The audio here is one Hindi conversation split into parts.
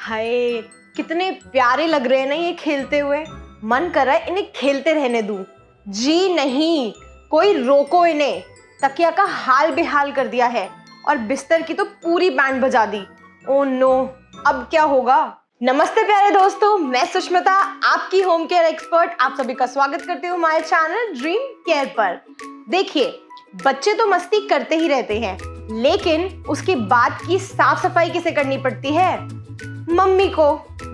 हाय, कितने प्यारे लग रहे हैं ना ये खेलते हुए। मन कर रहा है इन्हें खेलते रहने दूं। जी नहीं, कोई रोको इन्हें। तकिया का हाल बेहाल कर दिया है और बिस्तर की तो पूरी बैंड बजा दी। ओह नो, अब क्या होगा। नमस्ते प्यारे दोस्तों, मैं सुष्मिता, आपकी होम केयर एक्सपर्ट, आप सभी का स्वागत करती हूँ हमारे चैनल ड्रीम केयर पर। देखिए, बच्चे तो मस्ती करते ही रहते हैं, लेकिन उसके बाद की साफ सफाई किसे करनी पड़ती है? मम्मी को।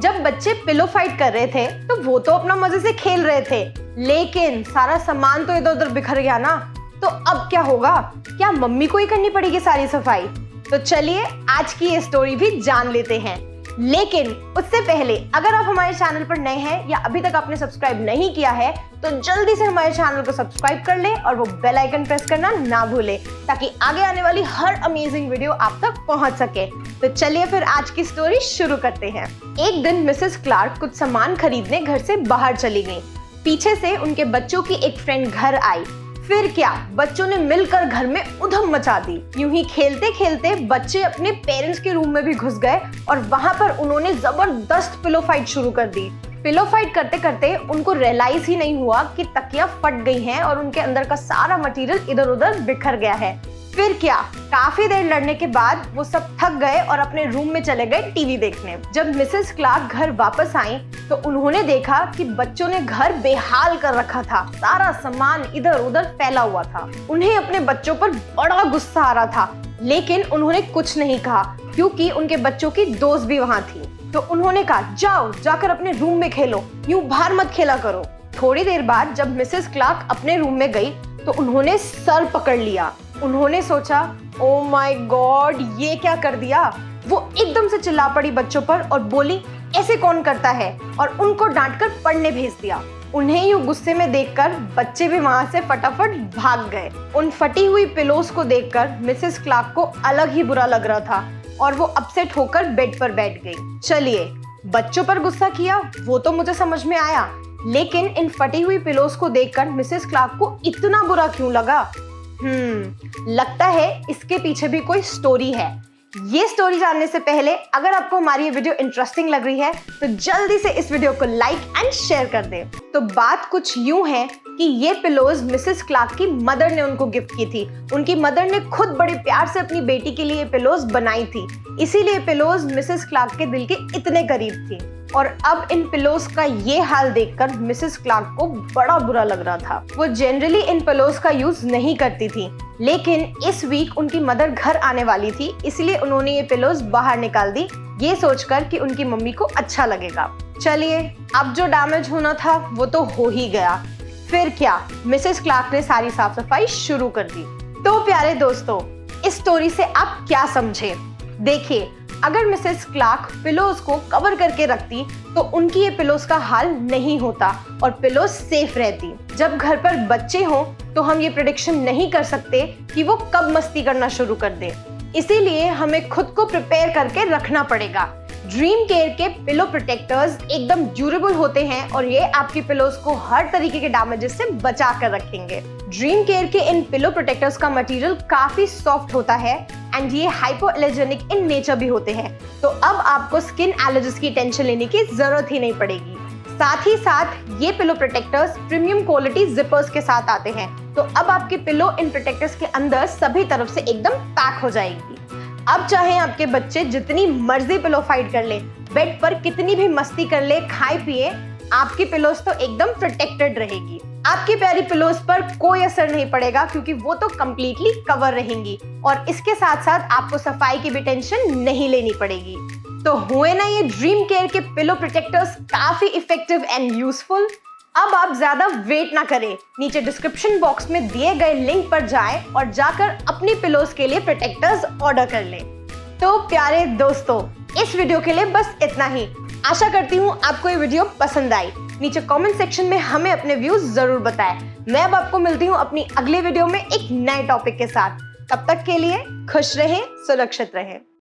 जब बच्चे पिलो फाइट कर रहे थे तो वो तो अपना मजे से खेल रहे थे, लेकिन सारा सामान तो इधर उधर बिखर गया ना। तो अब क्या होगा? क्या मम्मी को ही करनी पड़ेगी सारी सफाई? तो चलिए आज की ये स्टोरी भी जान लेते हैं। लेकिन उससे पहले अगर आप हमारे चैनल पर नए हैं या अभी तक आपने सब्सक्राइब नहीं किया है तो जल्दी से हमारे चैनल को सब्सक्राइब कर लें और वो बेल आइकन प्रेस करना ना भूलें, ताकि आगे आने वाली हर अमेजिंग वीडियो आप तक पहुंच सके। तो चलिए फिर आज की स्टोरी शुरू करते हैं। एक दिन मिसेस क्लार्क कुछ सामान खरीदने घर से बाहर चली गई। पीछे से उनके बच्चों की एक फ्रेंड घर आई। फिर क्या, बच्चों ने मिलकर घर में उधम मचा दी। यूं ही खेलते खेलते बच्चे अपने पेरेंट्स के रूम में भी घुस गए और वहां पर उन्होंने जबरदस्त पिलो फाइट शुरू कर दी। पिलो फाइट करते करते उनको रियलाइज ही नहीं हुआ कि तकिया फट गई हैं और उनके अंदर का सारा मटेरियल इधर उधर बिखर गया है। फिर क्या, काफी देर लड़ने के बाद वो सब थक गए और अपने रूम में चले गए टीवी देखने। जब मिसेस क्लार्क घर वापस आई तो उन्होंने देखा कि बच्चों ने घर बेहाल कर रखा था। सारा सामान इधर उधर फैला हुआ था। उन्हें अपने बच्चों पर बड़ा गुस्सा आ रहा था, लेकिन उन्होंने कुछ नहीं कहा क्योंकि उनके बच्चों की दोस्त भी वहाँ थी। तो उन्होंने कहा, जाओ जाकर अपने रूम में खेलो, यूं बाहर मत खेला करो। थोड़ी देर बाद जब मिसेस क्लार्क अपने रूम में गई तो उन्होंने सर पकड़ लिया। उन्होंने सोचा, ओ माय गॉड, ये क्या कर दिया। वो एकदम से चिल्ला पड़ी बच्चों पर और बोली, ऐसे कौन करता है, और उनको डांटकर पढ़ने भेज दिया। उन्हें यूं गुस्से में देखकर बच्चे भी वहां से फटाफट भाग गए। उन फटी हुई पिलोस को देखकर मिसेस क्लार्क को अलग ही बुरा लग रहा था और वो अपसेट होकर बेड पर बैठ गई। चलिए, बच्चों पर गुस्सा किया वो तो मुझे समझ में आया, लेकिन इन फटी हुई पिलोस को देखकर मिसेस क्लार्क को इतना बुरा क्यों लगा? लगता है इसके पीछे भी कोई स्टोरी है। ये स्टोरी जानने से पहले अगर आपको हमारी ये वीडियो इंटरेस्टिंग लग रही है तो जल्दी से इस वीडियो को लाइक एंड शेयर कर दें। तो बात कुछ यूं है कि ये पिलोज मिसेस क्लार्क की मदर ने उनको गिफ्ट की थी। उनकी मदर ने खुद बड़े प्यार से अपनी बेटी के लिए ये पिलोज बनाई थी, इसीलिए पिलोज मिसेस क्लार्क के दिल के इतने करीब थी। और अब इन पिलोस का ये हाल देखकर मिसेस क्लार्क को बड़ा बुरा लग रहा था। वो जनरली इन पिलोस का यूज नहीं करती थी, लेकिन इस वीक उनकी मदर घर आने वाली थी, इसलिए उन्होंने ये पिलोस बाहर निकाल दी, ये सोचकर कि उनकी मम्मी को अच्छा लगेगा। चलिए, अब जो डैमेज होना था वो तो हो ही गया। फिर क्या, मिसेस क्लार्क ने सारी साफ सफाई शुरू कर दी। तो प्यारे दोस्तों, इस स्टोरी से आप क्या समझे? देखिए, अगर मिसेस क्लार्क पिलोस को कवर करके रखती तो उनकी ये पिलोस का हाल नहीं होता और पिलोस सेफ रहती। जब घर पर बच्चे हों तो हम ये प्रेडिक्शन नहीं कर सकते कि वो कब मस्ती करना शुरू कर दे, इसीलिए हमें खुद को प्रिपेयर करके रखना पड़ेगा। ड्रीम केयर के पिलो प्रोटेक्टर्स एकदम ड्यूरेबल होते हैं और ये आपकी पिलोस को हर तरीके के डैमेजेस से बचा कर रखेंगे। ड्रीम केयर के इन पिलो प्रोटेक्टर्स का मटेरियल काफी सॉफ्ट होता है एंड ये हाइपोएलर्जेनिक इन नेचर भी होते हैं, तो अब आपको स्किन एलर्जीज की टेंशन लेने की जरूरत ही नहीं पड़ेगी। साथ ही साथ ये pillow protectors premium quality zippers के साथ आते हैं, तो अब आपकी पिलो इन प्रोटेक्टर्स के अंदर सभी तरफ से एकदम पैक हो जाएगी। अब चाहे आपके बच्चे जितनी मर्जी पिलो फाइट कर ले, बेड पर कितनी भी मस्ती कर ले, खाए पिए, आपकी पिलोस तो एकदम प्रोटेक्टेड रहेगी। आपकी प्यारी पिलोस पर कोई असर नहीं पड़ेगा क्योंकि वो तो कंप्लीटली कवर रहेंगी और इसके साथ साथ आपको सफाई की भी टेंशन नहीं लेनी पड़ेगी। तो हुए ना ये ड्रीम केयर के पिलो प्रोटेक्टर्स काफी इफेक्टिव एंड यूजफुल। अब आप ज्यादा वेट ना करें, नीचे डिस्क्रिप्शन बॉक्स में दिए गए लिंक पर जाएं और जाकर अपनी पिलोस के लिए प्रोटेक्टर्स ऑर्डर कर लें। तो प्यारे दोस्तों, इस वीडियो के लिए बस इतना ही। आशा करती हूँ आपको ये वीडियो पसंद आई। नीचे कमेंट सेक्शन में हमें अपने व्यूज जरूर बताएं। मैं अब आपको मिलती हूँ अपनी अगले वीडियो में एक नए टॉपिक के साथ। तब तक के लिए खुश रहें, सुरक्षित रहें।